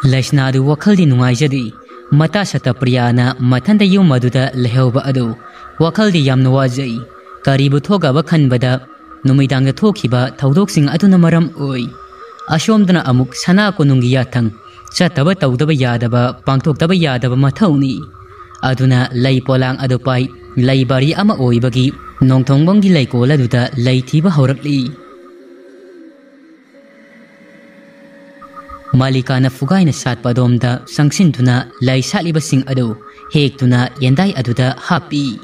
Leisna adu wakhal di nuaijadi mata sata priyana mathanda yum maduda lehauba adu wakhal di yamna wajai karibu thoga ba khanbada numidang da thokhiba thaudok sing aduna maram oi ashomdana amuk sana konungi yathang chataba tawdaba yadaba pangthokdaba yadaba mathauni aduna lei polang adu pai lei bari ama oibagi nongthongbongi lei kola duda lei thiba haurakli Malikana fugaina satpadomda sangsintuna lei satlibasing adu hektuna yandai aduda happy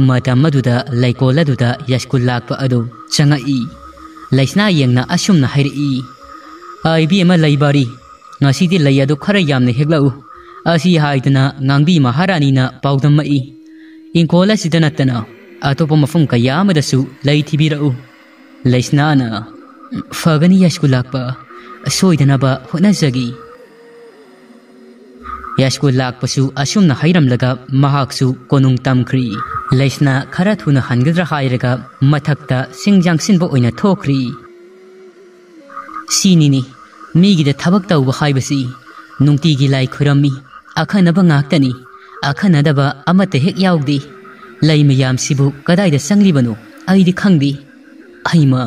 Matam maduda lei kola duda yashkul lakpa adu changai Leisna yengna asumna hairi ai bi ma lei bari ngasidi lei adu khara yamna heglau asi haiduna ngangbi maharani na paudam mai inkola sidanatana atopa mafum kayamadasu lei thibirau Leisna na fagani yashkul lakpa soidanaba honajagi yashkul lakpasu asumna hairamlaga mahaksu konung tamkhri Leisna khara thuna hangadra hairaga mathakta singjangsinbo oina thokri sinini migida thabak tawba haibasi nungtigi lai khurami akhanaba ngaktani akhanadaba amate hek yaugdi lei mayam sibu kadaida sanglibano aidi khangdi aima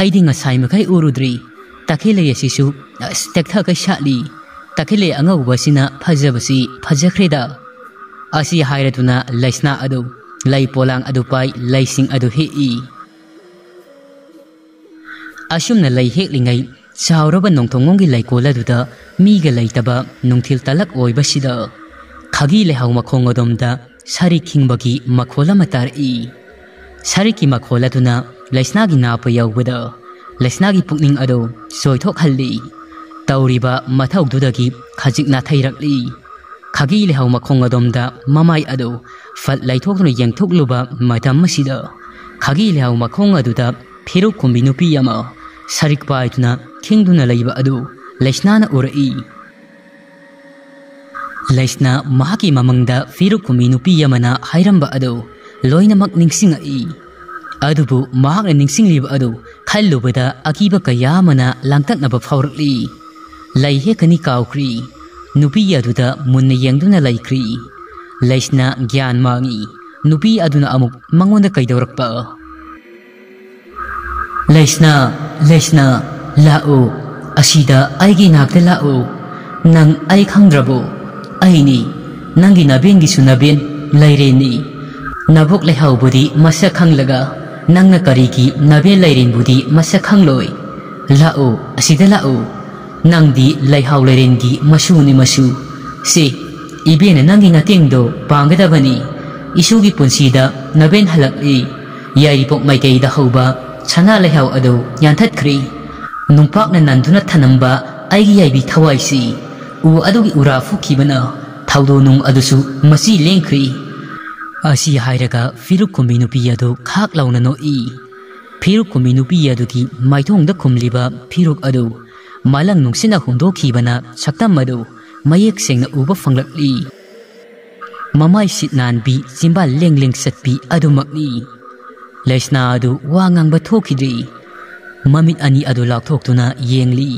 aidi ngasai makai urudri takhile yasisu stektha ka shali takhile angawbasina phajabasi phajakhreda asi hairatuna Leisna adu lei polang adu pai leising adu hei asumna lei heklingai chauraba nongthongongi lei kola duda miga leitaba nungthil talak oibasida khagi leihau makhong odomda sari khingbagi makhola matar sari ki makhola tuna Leisna gi napa yaubada Leisna gi pukning adu soithok halli tauriba mathaududagi khajikna thairakli Khagi Leihao makhong adomda mamai adu fat laithokna yengthokluba matam masida Khagi Leihao makhong aduda phiru khumbi nupi yama sarik paituna khingduna leiba adu Leisna na urai Leisna mahaki mamangda phiru khumbi nupi yamana hairamba adu loinamak ningsingai adubu mahakna ningsingliba adu khallubada akiba kayamana langtaknaba phaurakli lei hekani kaukri nupi aduda munna yengduna laikri Leisna gyan mangi nupi aduna amuk mangonda kaidawrakpa Leisna lao asida aigi nakta lao nang ai khangdrabo aini nangi nabengi sunaben laireni nabok leihau budi masa khanglaga nangna karigi naben lairen budi masa khangloi lao asida lao nangdi leihau leirengi masuni masu se ibena nangi ngatengdo panggadabani isugi punsida naben halakli yai pok maikei da hauba chana leihau adu yanthatkri nungpakna nanduna thanamba aigi yaibi thawaisi u adugi ura fukhibana thaudo nung adusu masi lengkhri asi hairaga firuk kumbi nupi adu khak launa no firuk kumbi nupi adugi maithongda khumliba firuk adu malang nungsina humdokibana saktam adu mayek sengna uba fanglakli mamai sitnanbi chimbal lengleng satpi adumakni Leisna adu wangang thokidri mamit ani adu lakthoktuna yengli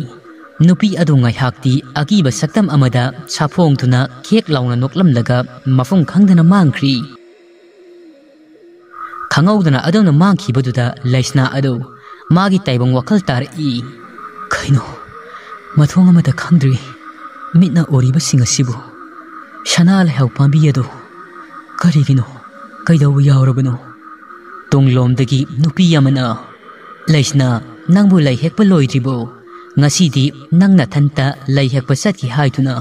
nupi adu ngai hakti akiba saktam amada chapongtuna khek launa noklamlaga mafung khangdana mangkhri khangaudana adona mangkhibaduda Leisna adu magi taibong wakhal tar kaino mathong amada khangdri mitna oriba singasibu shana leihau pambi adu karigino kaidawu yaurabano tonglomdagi nupi yamana Leisna nangbu lei hekpa loidribo ngasidi nangna thanta lei hekpa satki haituna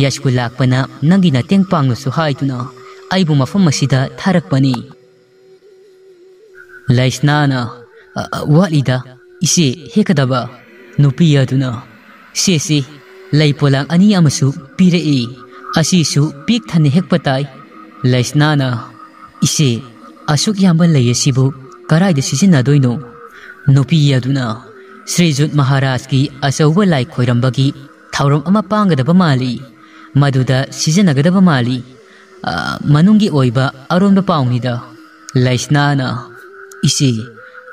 yashku lakpana nangina tengpangnu su haituna aibu mafam masida tharakpani Leisna na walida ise hekadaba nupi aduna se lei polang ani amasu pirei asisu pik thani hekpatai Leisna na ise asuk yamba lei asibu karaida sisinadoino nupi aduna Srijut Maharaj ki asauba lai khoirambagi thauram ama pangadaba mali maduda sijanagadaba mali manungi oiba aronba paunida Leisna na isi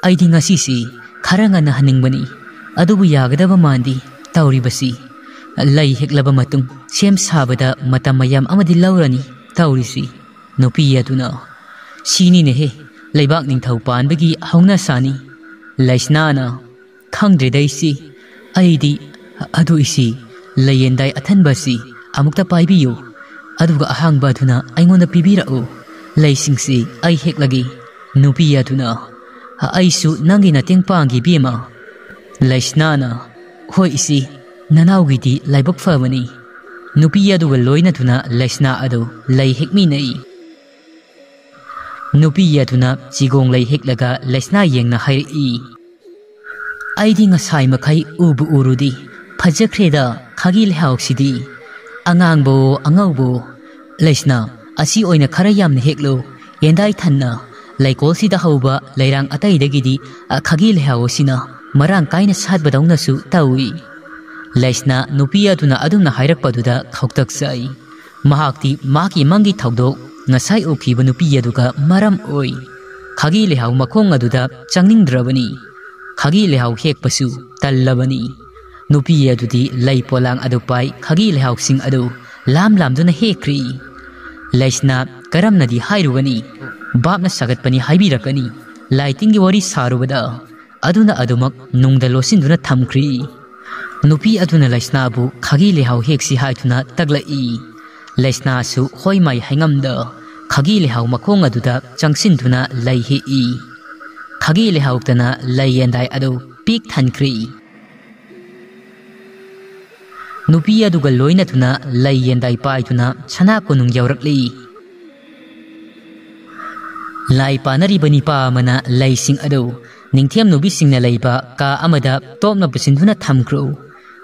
aidi ngasi si kharanga na haningbani adubu yagadaba mandi tauribasi lay heklaba matung sem sabada matam mayam amadi laurani taurisi nupi aduna sini ne he leibak ningthau panbagi hauna sani Leisna na khangdre daisi aidi adu isi layendai athanbasi amukta paibiyu aduga ahangba aduna aingonda pibirau laisingsi ai heklagi nupi aduna aisu nangi na tengpangi bima Leisna na hoi isi nanawgidi laibak famani nupi aduga loina tuna Leisna adu lay hekmi nei nupi aduna chigong lay heklaga Leisna yengna hairi aidi ngasai makai ubu urudi phajakreda Khagi Leihao sidi angangbo angaubo Leisna asi oina khara yamna heklo yendai thanna laikol sida hauba leirang atai dagidi Khagi Leihao sina marang kaina satbadawna su tawi Leisna nupi aduna adumna hairakpaduda khoktak sai mahakti maki mangi thawdok ngasai okhiba nupi aduga maram oi Khagi Leihao makhong aduda changningdrabani Khagi Leihao hekpasu tallabani nupi adudi lay polang adu pai Khagi Leihao sing adu lam duna hekri Leisna karamnadi hairugani babna sagatpani haibirakani laitingi wari sarubada aduna adumak nungda losinduna thamkri nupi aduna Leisna bu Khagi Leihao heksi haituna taglai Leisna su hoi mai hangamda Khagi Leihao makhong aduda changsinduna lay hei Khagi Leihao tana lay yendai adu pik thankri nupi aduga loina tuna lay yendai pai tuna chana konung yaurakli lai panari bani pa mana lay sing adu ningthiam nubi singna leiba ka amada topna pusinduna thamkro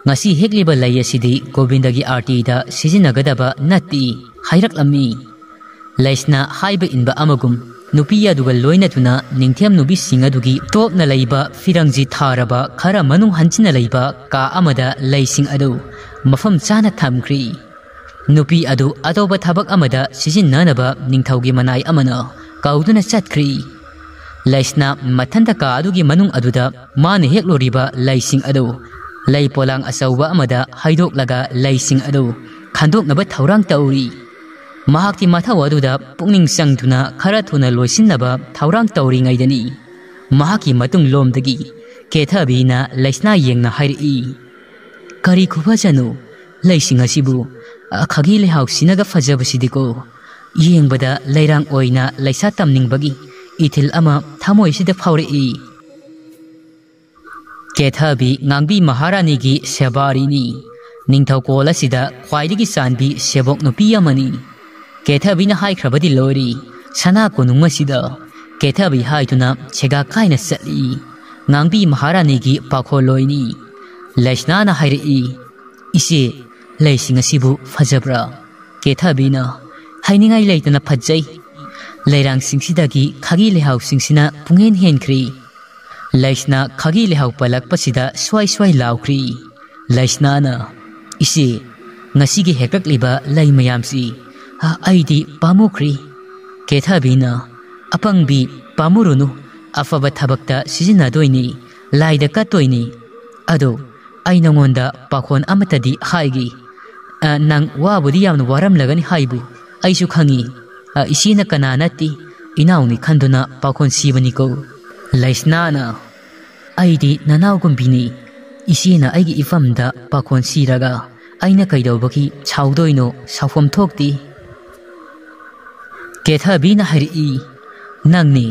ngasi hekliba lay asidi Govindagi arti da sijinagadaba nati hairaklammi Leisna haiba inba amagum nupi aduga loina tuna ningthiam nubi singadugi topna leiba firangji tharaba khara manung hanchina leiba ka amada lay sing adu mafam chana thamkri nupi adu atoba thabak amada sijinanaba ningthaugi manai amana kauduna chatkri Leisna mathanda ka adugi manung aduda mane hekloriba laising adu lay polang asauba amada haidok laga laising adu khandok naba thaurang tauri mahakti mathaw aduda pungning sangtuna khara thuna loisinnaba thaurang tauri ngaidani mahaki matung lomdagi kethabina Leisna yengna hairi kari khubajanu laising asibu Khagi Leihao sinaga fajabasidiko yengbada leirang oina laisa tamningbagi ithil ama thamoi sida phawrei kethabi ngangbi maharani gi sebari ni ningthau kola sida khwaidigi sanbi sebok nupi amani kethabi na hai khrabadi lori sana konung sida kethabi haituna chega kaina sali ngangbi maharani gi pakholoi Leisna na hairi ise laising asibu fajabra kethabi na hainingai leitana phajai leirang singsidagi Khagi Leihao singsina pungen henkri Leisna Khagi Leihao palak pasida swai laukri Leisna na ise ngasigi hekrak liba lay mayamsi aidi pamukri kethabi na apangbi pamurunu afaba thabakta sijinadoini laida katoini ado ainangonda pakhon amatadi haigi nang wabudi yamna waram lagani haibu aisu khangi isina kananati inauni khanduna pakhon sibani ko Leisna na aidi nanau gumbini isina aigi ifamda pakhon siraga aina kaidobaki chawdoino safom thokti kethabi na hari nangni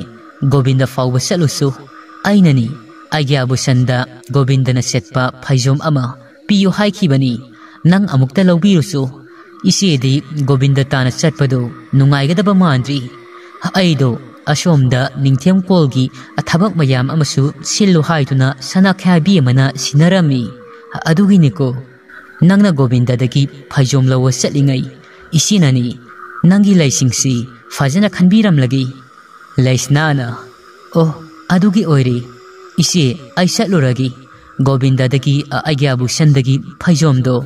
Govinda fawba salusu ainani agyabu sanda Govindana setpa phaijom ama piyu haikhibani nang amukta lawbirusu isedi Govinda tana chatpado nungaigadaba mandri aido ashomda ningthem kolgi athabak mayam amasu sillu haituna sanakhabi amana sinarami aduginiko nangna Govinda dagi phaijom lawa satlingai isinani nangi laisingsi fajana khanbiram lagi Leisna na oh adugi oiri ise aisatluragi Govinda dagi agyabu sandagi phaijomdo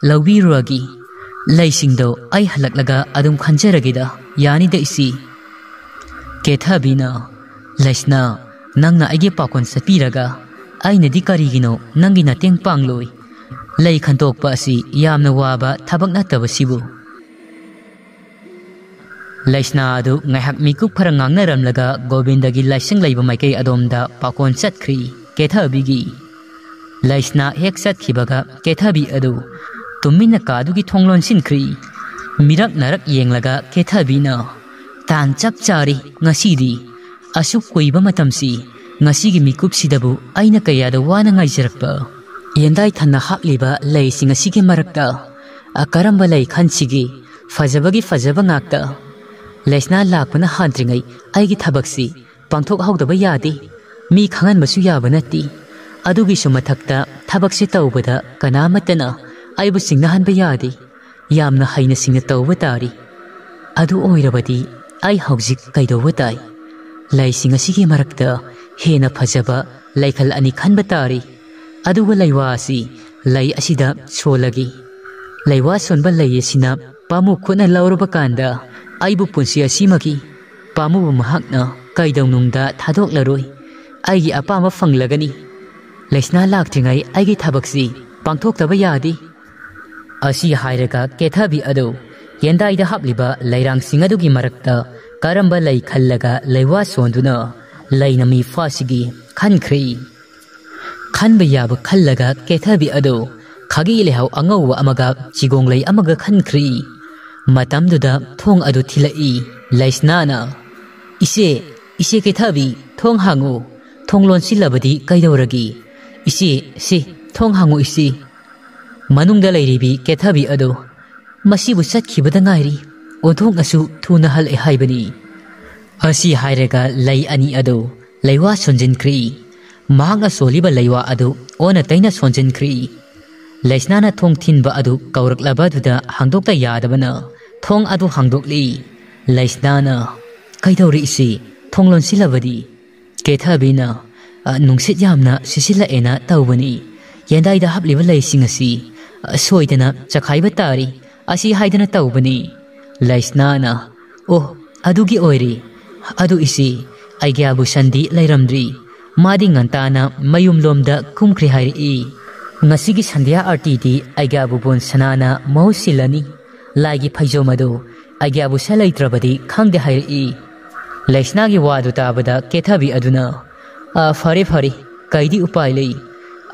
lawbiruragi laisingdo ai halaklaga adum khanjaragida yani da isi kethabina Leisna nangna age pakon sapiraga aina di karigino nangi na teng pangloi lei khantokpa asi yamna waba thabak natabasibu Leisna adu ngaihak mikuk phara ngangnaramlaga Govindagi laising leiba maikei adomda pakon chatkhri kethabigi Leisna hek chatkhibaga kethabi adu tumina kadugi thonglon sinkhri mirak narak yenglaga kethabina tan chap chari ngasidi asuk koiba matamsi ngasigi mikup sidabu aina kayada wana ngaijarakpa yendai thanna hapliba leising asigi marakta akaramba lei khansigi fajabagi fajaba ngakta Leisna lakpana handringai aigi thabaksi pangthok haudaba yadi mi khangan masu yaba nati adugi sumathakta thabakse tawbada kanamatana aibu singna hanba yadi yamna haina singna tawba tari adu oirabadi ai haujik kaidowa tai laising asigi marakta hena phajaba laikhal ani khanba tari aduga laiwa asi lai asida solagi laiwa sonba lai asina pamu khona lauraba kanda aibu punsi asimagi pamu mahakna kaidawnungda thadoklaroi aigi apama fanglagani Leisna laktringai aigi thabaksi pangthoktaba yadi asi hairaga kethabi adu yendaida hapliba lairang singadugi marakta karamba lai khallaga leiwa sonduna lainami fasigi khankhri khanba yaba khallaga kethabi adu khagi leihao angawa amaga chigonglei amaga khankhri matamduda thong adu thilai Leisna na ise kethabi thong hangu thonglon silabadi kaidawragi ise si thong hangu isi manungda leiribi kethabi adu masibu satkibada ngairi onthong asu thuna hal e haibani asi hairaga lei ani adu leiwa sonjinkhri mahanga soliba leiwa adu ona taina sonjinkhri Leisna na thong thinba adu kauraklabaduda hangdokta yadabana thong adu hangdokli Leisna na kaidawri isi thonglon silabadi kethabina nungsit yamna sisila ena tawbani yendaida hapliba leising asi soidana chakhaiba tari asi haidana tawbani Leisna na oh adugi oiri adu isi aigyabu sandi leiramdri madi ngantana mayumlomda kumkhri hairi ngasigi sandhya arti di aigyabu bon sanana mausilani laigi phaijomadu aigyabu salaitrabadi khangde hairi Leisna gi wadu tabada kethabi aduna fare kaidi upai lei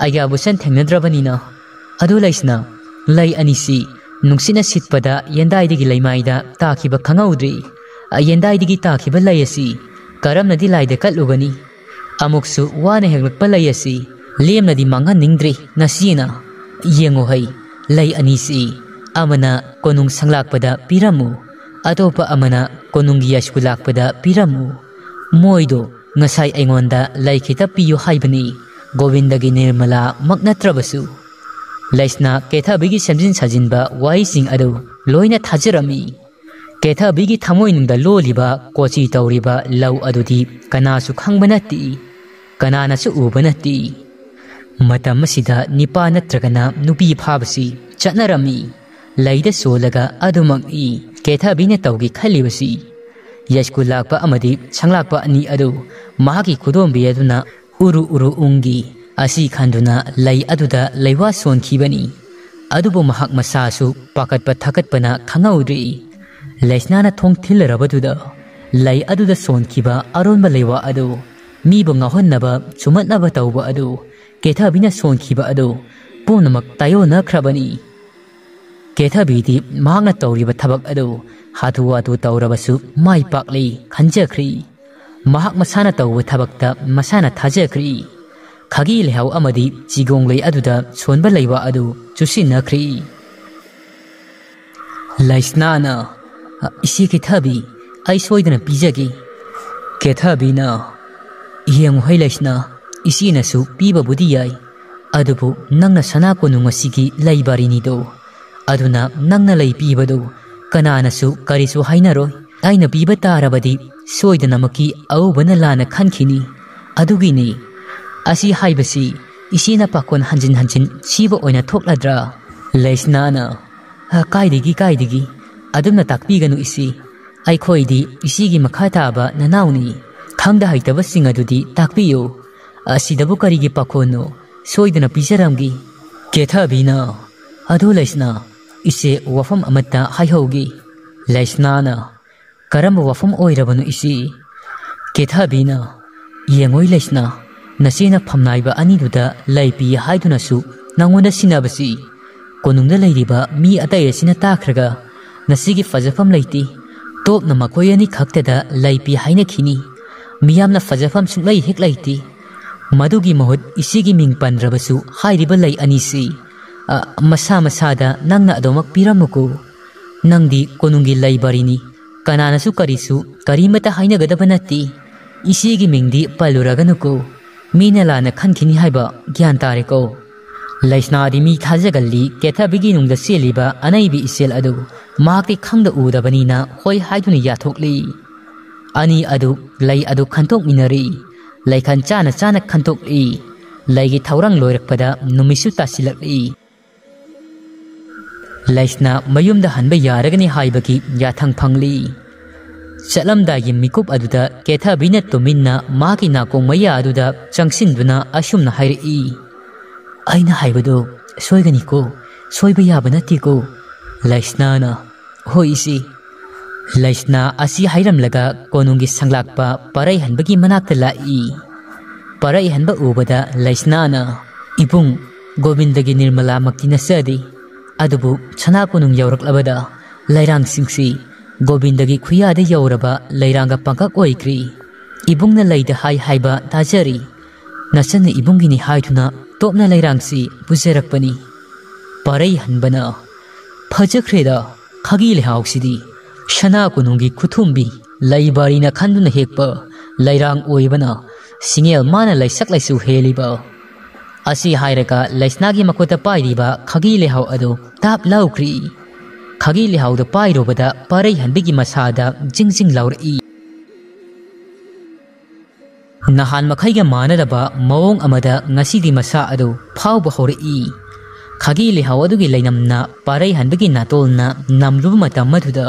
aigyabu san thengnadrabanina adu Leisna lei anisi nungsina sitpada yendaidigi leimaida takhiba khangaudri yendaidigi takhiba lei asi karamnadi laida katlugani amuksu wana heglakpa lei asi lemnadi mangan ningdri nasina yengo hai lei anisi amana konung sanglakpada piramu atopa amana konungi yashkulakpada piramu moido ngasai aingonda laikhita piyu haibani Govindagi nirmala maknatrabasu Leisna kethabigi semjin sajinba waising adu loina thajarami kethabigi thamoinungda loliba kochi tawriba law adudi kanasu khangbanati kananasu ubanati matam asida nipa natragana nupi phabasi chatnarami laida solaga adumak I kethabine tawgi khalibasi yashkulakpa amadi sanglakpa ani adu mahaki khudombi aduna uru ungi asi khanduna lei aduda leiwa sonkhibani adubu mahak masasu pakatpa thakatpana khangaudri Leisna na thong thilarabaduda lei aduda sonkhiba aronba leiwa adu mibu ngahonnaba chumatnaba tawba adu kethabina sonkhiba adu punamak tayona khrabani kethabidi mahakna tawriba thabak adu hatu tawrabasu mai pakli khanjakhri mahak masana tawba thabakta masana thajakhri Khagi Leihao amadi chigonglei aduda sonba leiwa adu chusinnakhri Leisna na isi kethabi ai soidana pijagi kethabina yeng hoi Leisna isi na su piba budi yai adubu nangna sana konung asigi leibarini do aduna nangna lei pibadu kanana su karisu hainaroi aina piba tarabadi soidana maki aubana lana khankhini adugini asi haibasi isina pakon hanjin siba oina thokladra Leisna na kaidigi adumna takpiganu isi ai khoidi isigi makha taba nanauni khangda haitaba singadudi takpiyo asidabu karigi pakono soidana pijaramgi केथाबीना अदु लैस्ना इसे वफम अमत्ता हाइहौगी लैस्नाना करम वफम ओइरबनु इसी केथाबीना येंगोई लैस्ना नसीना फमनाइबा अनिदुदा lappy हाइदुनासु नंगोंदा सिनाबसी कोनुंगदा लैरिबा मी अतै असिना ताख्रगा नसीगी फजफम लैती तोपना मखोय अनि खक्तदा lappy हाइना खिनी मियामना फजफम सुंलै हेक लैती मदुगी महुत इसीगी Ming पनरबसु हाइरिबा लै अनिसी मसा मसादा नंगना अदोमक पिरामुको नंगदी कोनुंगी लैबारिनी कनानासु करिसु करीमता हाइनगदबा नत्ती इसीगी मिंगदी पलुरगनुको मीना लाना खनखिनी हाइबा ज्ञान तारेको लैस्नादी मी थाजगल्ली केथाबिगी नुंगदा सेलिबा अनैबी इसेल अदु माकति खंगदा उदबनीना होय हाइदुना याथोकली अनि अदु लै अदु खंतोक मिनरी लैखन चाना चाना खंतोकली लैगी थौरंग लोइरकपदा नुमिसु तासिलकली लैस्ना मयुमदा हनबा यारगनी हाइबकी याथंग फंगली चलमदागी मिकुप अदुदा केथाबिना तुमिन्ना माकी नाकोंग मया अदुदा चंगसिनदुना असुमना हाइरई आइना हाइबदो सोइगनिको सोइबा याबा नत्तिको लैस्नाना होइसी लैस्ना असी हाइरमलगा कोनुंगी संगलाकपा परೈ हनबगी मनाक्ता लाई परै हनबा उबदा लैस्नाना इबुंग गोविंदगी निर्मला मक्ति नसदी अदुबु छना कोनुंग यौरकलबदा लैरांग सिंगसी गोविंदगी खुयादा यौरबा लैरांगा पंकक ओइक्री इबुंगना लैदा हाइ हाइबा ताजरी नसन इबुंगिनी हाइथुना तोपना लैरांगसी बुजेरकपनी परೈ हनबना फजख्रेदा खगी लेहाउसिदी शना कोनुंगी खुथुंबी लैबारीना खंदुना हेकपा लैरांग ओइबना सिंगेल माना लैसक लैसु हेलिबा असी हाइरका लैस्नागी मकोता पाइरिबा खगी लेहाउ अदो ताप लौख्री खगी लेहाउदा पाइरोबदा परై हनबिगी मसादा जिंगजिंग लौरई नहान मखैगा मानदबा मवोंग अमदा ngasiदी मसा अदो फाउबा हौरई खगी लेहाउ अदुगी लैनमना परై हनबिगी नातोलना नमलुब मतम मधुदा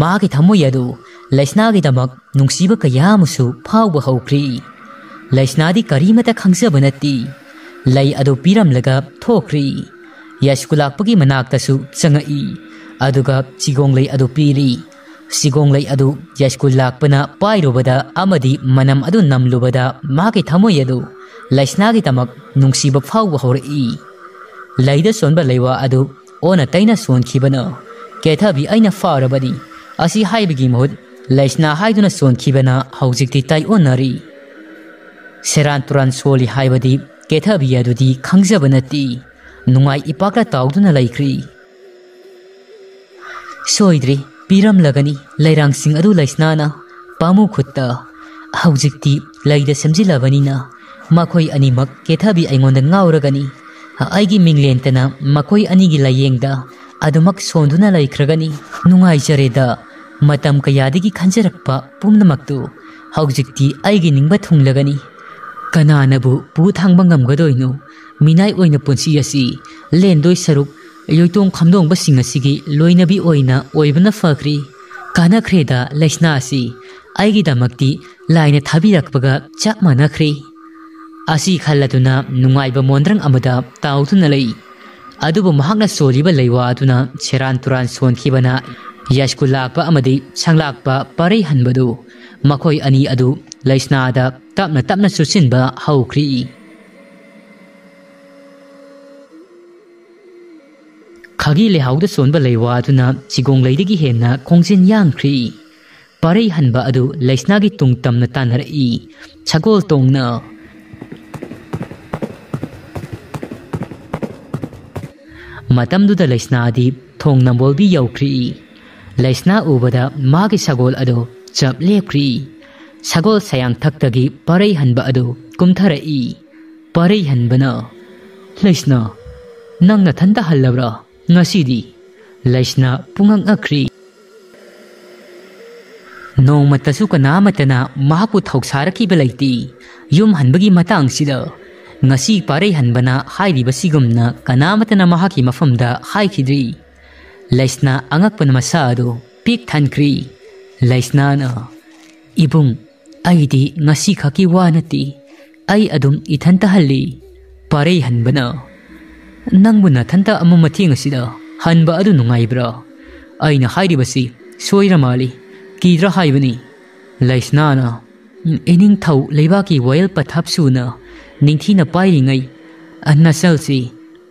मागी थमोय अदु लैस्नागी दमक नुंगसीबा कयामुसु फाउबा हौख्री लैस्नादी करीमता खंगजबा नत्ती लै अदु पिरमलगा थोख्री यास्कुलाकपगी मनाक्तसु चंगई अदुगा चिगोंग लै अदु पीरी सिगोंग लै अदु यास्कुलाकपना पाइरोबदा अमदी मनम अदु नमलुबदा मागी थमोय अदु लैस्नागी दमक नुंगसीबा फाउबा हौरई लैदा सोनबा लैवा अदु ओना तैना सोनखिबना केथाबी अइना फारबदी असी हाइबगी महुत लैस्ना हाइदुना सोनखिबना हौजिकति ताइ ओनरी सेरान तुरान सोली हाइबदी केथाबी अदुदी खंगजबा नत्ती नुंगाई इपाकला ताउदुना लैख्री सोइद्री पीरम लगनी लैरांग सिंग अदु लैस्नाना पामु खुत्ता हौजिकति लैदा समजिलबनीना मखोई अनिमक केथाबी अइंगोंदा ngauragani आइगी मिंगलेंतना मखोई अनिगी लायेंगदा अदुमक सोंदुना लैख्रगनी नुंगाई जरेदा मतम कयादगी खंजरकपा पुमनमक्तु हौजिकति आइगी निंगबा थुंगलगनी कनानबु पु थांगबा ngamgadoinu मिनाई ओइना पुंसी असि लेंदोय सरुक योइतोंग खमदोंग बसिंग असिगी लोइनबी ओइना ओइबना फख्री कानाख्रेदा लैस्ना असि आइगी दमक्ति लाइना थाबिरकपगा चाक मानख्रे असि खल्लदुना नुंगाइबा मोंद्रंग अमदा ताउतुना लै अदुबु महाकना सोलिबा लैवा अदुना सेरान तुरान सोनखिबना यास्कुलाकपा अमदि संगलाकपा परై हनबदु मखोई अनि अदु लैस्नादा तपना तपना सुसिनबा हौख्री खगी लेहाउदा सोनबा लैवा अदुना चिगोंग लैदगी हेना खोंजिन यांख्री परై हनबा अदु लैस्नागी तुंग तमना तानरई छगोल तोंगना मतमदुदा लैस्नादी थोंग नंबोलबी यौख्री लैस्ना उबदा मागी सगोल अदो चप लेख्री सगोल सयांग थक्तगी परై हनबा अदो कुमथरई परై हनबना लैस्ना नंगना थंता हल्लबरा ngasiदी लैस्ना पुंगंग अख्री नोमतसु कनामतना माकु थौसारखिबा लैती युम हनबगी मतांगसिदा ngasi परై हनबना हाइरिबा सिगुमना कनामतना महाकी मफमदा हाइखिद्री लैस्ना अंगकपन मसा अदो पिक थनख्री लैस्नाना इबुंग आइदी ngasi खकी वा नती आई अदुम इथंता हल्ली परై हनबना Nangbu nathanta ama matheng asida hanba adu nungaibra aina hairibasi soira mali kidra haibani Leisna na ening thau leibaki wail pathap suna ningthina pairingai nasalsi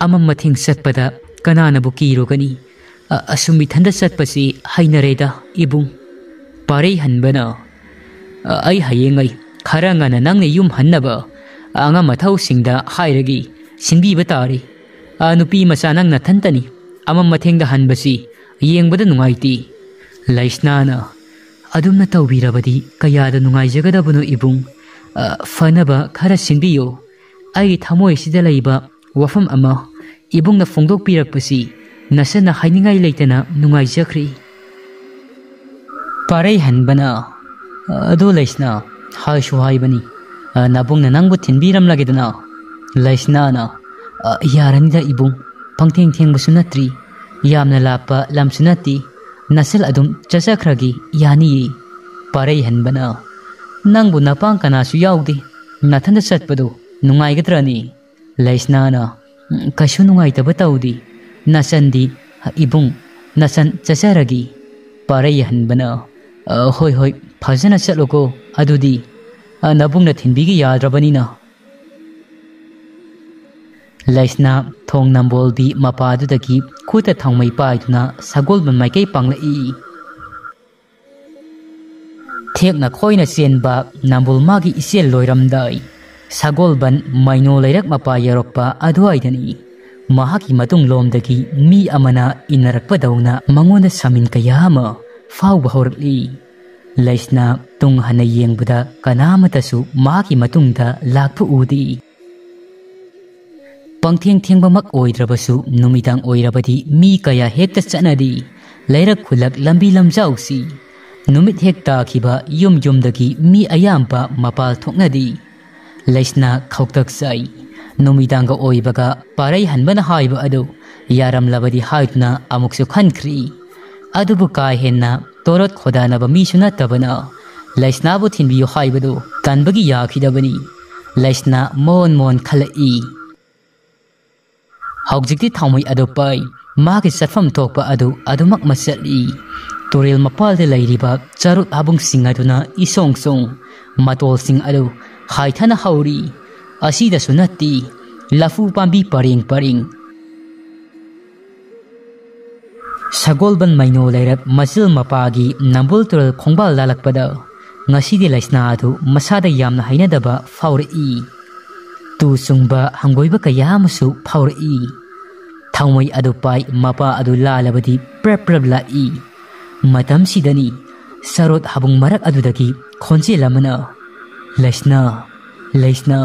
ama matheng satpada kanana bu kirogani asumi thanda satpasi hainareda ibung parei hanbana ai hayengai kharangana nangne yum hannaba anga mathau singda hairagi sinbi batari nupi macha nang na thantani ama mathengda hanbasi yengbada nungaiti Leisna na adumna tawbirabadi kayada nungai jagadabunu ibung fanaba khara sinbiyo ai thamoi sida leiba wafam ama ibungna fongdok pirakpasi nasana hainingai leitana nungai jakhri parei hanbana adu Leisna haishu haibani nabungna nangbu thinbiram lagedana Leisna na yaranida ibung pangtheng thengbusu natri yamna lapa lamsunati nasal adum chachakhragi yani parei hanbana nangbu napang kanasu yaudi nathanda satpadu nungaigadrani Leisna na kashu nungaitaba taudi nasandi ibung nasan chacharagi parei hanbana hoi hoi phajana chatloko adudi nabungna thinbigi yadrabanina Leisna thong namboldi mapadudagi khuta thangmai paiduna sagolban maikai panglai thekna khoina chenba nambol magi isel loiramdai sagolban maino leirak mapa yarokpa aduaidani mahaki matung lomdagi mi amana inarakpa dauna mangonda samin kayama fauba horakli Leisna tung hana yengbuda kanamatasu mahaki matungda lakpu udi pangtheng thengbamak oidrabasu numidang oirabadi mi kaya hekta chanadi leirak khulak lambi lamjausi numit hekta khiba yum yumdagi mi ayamba mapal thoknadi Leisna khoktak sai numidanga oibaga parei hanbana haiba adu yaram labadi haitna amuksu khankhri adubu kai henna torot khodanaba mi suna tabana Leisna bu thinbiyo haibadu tanbagi yakhidabani Leisna mon khalai haujikti thaumai adu pai magi satfam thokpa adumak masali torel mapalde leiriba charut abung singaduna isong matol sing adu haithana hauri asida sunati lafu pambi paring sagolban maino leirak masil mapagi nambul torel khongbal lalakpada ngasidi Leisna adu masada yamna hainadaba fauri tu sungba hangoiba kayamasu fauri thaumai adu pai mapa adu lalabadi prap lai matam sidani sarot habung marak adudagi khonje lamana Leisna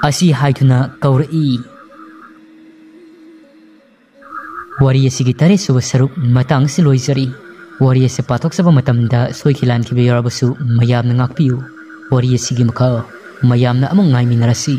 asi haituna kauri wari asigi tare suba saruk matang siloizari wari ase patok saba matamda soikilan kibe yarabasu mayamna ngakpiu wari asigi makha mayamna among ngai minarasi